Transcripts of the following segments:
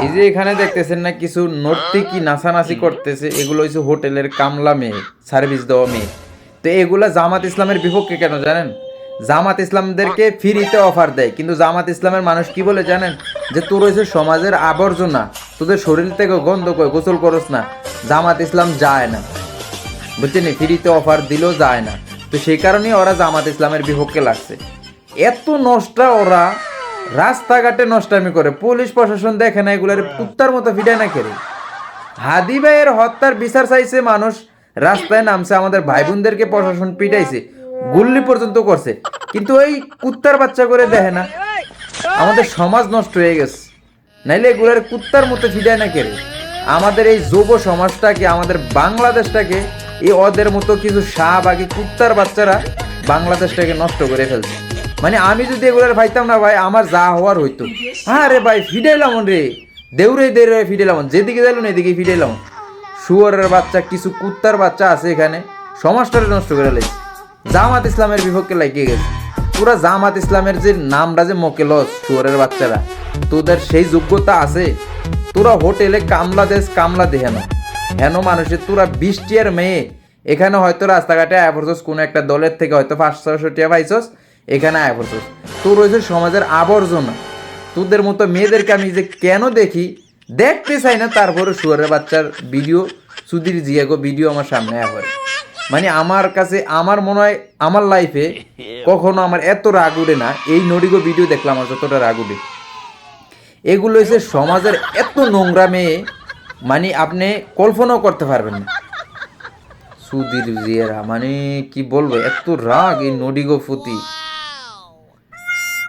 এই যে এখানে দেখতেছেন না কিছু নর্তকী নাচানাচি করতেছে, এগুলো হচ্ছে হোটেলের কামলা মেয়ে, সার্ভিস দেওয়া মেয়ে। তো এগুলা জামাত ইসলামের বিপক্ষে কেন জানেন? জামাত ইসলামদেরকে ফ্রিতে অফার দেয়, কিন্তু জামাত ইসলামের মানুষ কি বলে জানেন? যে তোর হচ্ছে সমাজের আবর্জনা, তোদের শরীর থেকে গন্ধ করে গোসল করস না, জামাত ইসলাম যায় না, বুঝছেন? ফ্রিতে অফার দিলেও যায় না। তো সেই কারণেই ওরা জামাত ইসলামের বিপক্ষে লাগছে। এত নষ্টা ওরা, রাস্তাঘাটে নষ্টামি করে, পুলিশ প্রশাসন দেখে না, এগুলার কুত্তার মতো ফিডায় না কেড়ে। হাদি ভাইয়ের হত্যার বিচার চাইছে মানুষ, রাস্তায় নামছে, আমাদের ভাই বোনদেরকে প্রশাসন পিটাইছে, গুল্লি পর্যন্ত করছে, কিন্তু ওই কুত্তার বাচ্চা করে দেখে না। আমাদের সমাজ নষ্ট হয়ে গেছে, নাইলে এগুলার কুত্তার মতো ফিডায় না কেড়ে। আমাদের এই যুব সমাজটাকে, আমাদের বাংলাদেশটাকে এই ওদের মতো কিছু শাহবাগী কুত্তার বাচ্চারা বাংলাদেশটাকে নষ্ট করে ফেলছে। মানে আমি যদি এগুলার পাইতাম না ভাই, আমার যা হওয়ার হইতো। হ্যাঁ রে ভাই, ফিডাইলাম রে, দেউরে দেউরে ফিডাইলাম, যেদিকে যাইল না এদিকে ফিডাইলাম। শুয়োরের বাচ্চা, কিছু কুত্তার বাচ্চা আছে এখানে, সমাজটারে নষ্ট করে লাইছে। জামাত ইসলামের বিপক্ষে লাগিয়ে গেছে পুরা। জামাত ইসলামের যে নামটা যে মোকেলস, শুয়োরের বাচ্চারা, তোদের সেই যোগ্যতা আছে? তোরা হোটেলে কামলা দেশ, কামলা দে হেন হেন মানুষের, তোরা 20 টিয়ার মেয়ে এখানে হয়তো রাস্তাঘাটে আয় পড়ছস, কোনো একটা দলের থেকে হয়তো 500-600 টিয়া পাইছস, এখানে আয় পড়ছস। তোর হয়েছে সমাজের আবর্জনা। তোদের মতো মেয়েদেরকে আমি যে কেন দেখি, দেখতে চাই না, তারপরে শুয়ারের বাচ্চার ভিডিও, সুধীর জিয়াগো ভিডিও আমার সামনে আয় পড়ে। মানে আমার কাছে, আমার মনে হয় আমার লাইফে কখনো আমার এত রাগ উঠে না, এই নডিগো ভিডিও দেখলাম আমার যতটা রাগ উঠে। এগুলো হচ্ছে সমাজের এত নোংরা মেয়ে, মানে আপনি কল্পনাও করতে পারবেন না। সুধীর জিয়েরা, মানে কি বলবো, এত রাগ এই নডিগো ফুতি।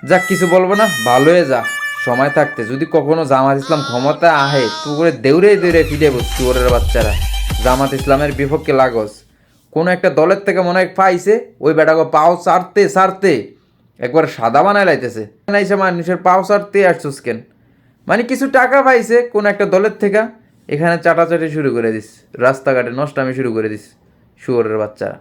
যাক, কিছু বলবো না, ভালো হয়ে যা সময় থাকতে। যদি কখনো জামাত ইসলাম ক্ষমতা আহে, তু করে দেউরে দেউরে ফিরে বসছি ওরের বাচ্চারা, জামাত ইসলামের বিপক্ষে লাগস। কোনো একটা দলের থেকে মনে হয় পাইছে, ওই বেটাকে পাও সারতে সারতে একবার সাদা বানায় লাইতেছে। নাইছে মানুষের পাও সারতে আসছুস কেন? মানে কিছু টাকা পাইছে কোনো একটা দলের থেকে, এখানে চাটাচাটি শুরু করে দিস, রাস্তাঘাটে নষ্টামি শুরু করে দিস শুয়োরের বাচ্চারা।